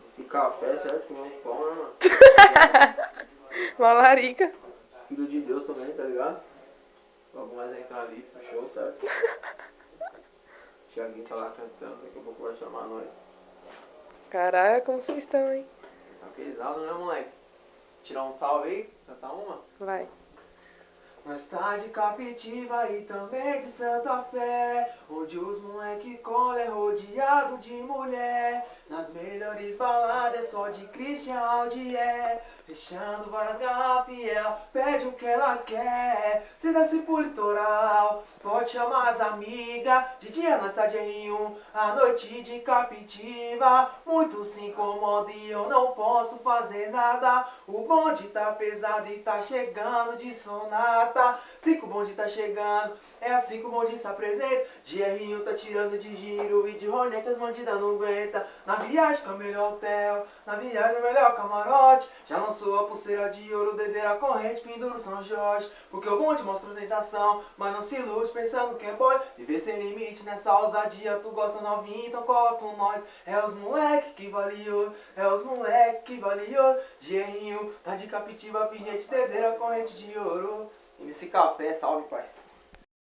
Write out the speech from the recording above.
Esse café, certo? Com muito pão, né, mano? Malarica. Filho de Deus também, tá ligado? Logo mais entrar ali pro show, certo? Thiaguinho tá lá cantando, daqui a pouco vai chamar nós. Caralho, como vocês estão, hein? Tá pesado, né, moleque? Tirar um salve aí? Cantar uma? Vai. Nós tá de Captiva e também de Santa Fé, onde os moleque cola é rodeado de mulher. Nas melhores baladas é só de Christian Aldier, fechando várias garrafas e ela pede o que ela quer. Se desce pro litoral, pode chamar as amigas. De dia nós tá de R1, à noite de Captiva. Muito se incomoda e eu não posso fazer nada. O bonde tá pesado e tá chegando de sonata. 5 bonde tá chegando, é assim que o bonde se apresenta. GR1 tá tirando de giro e de Hornet as bandidas não aguenta. Na viagem com o melhor hotel, na viagem o melhor camarote. Já lançou a pulseira de ouro, dedeira corrente, pendura o São Jorge. Porque o bonde mostra ostentação, mas não se ilude pensando que é pode viver sem limite nessa ousadia. Tu gosta novinha, então cola com nós. É os moleque que valiou, é os moleque que valiou. GR1 tá de Captiva, pingente, dedeira corrente de ouro. MC Café, salve, pai.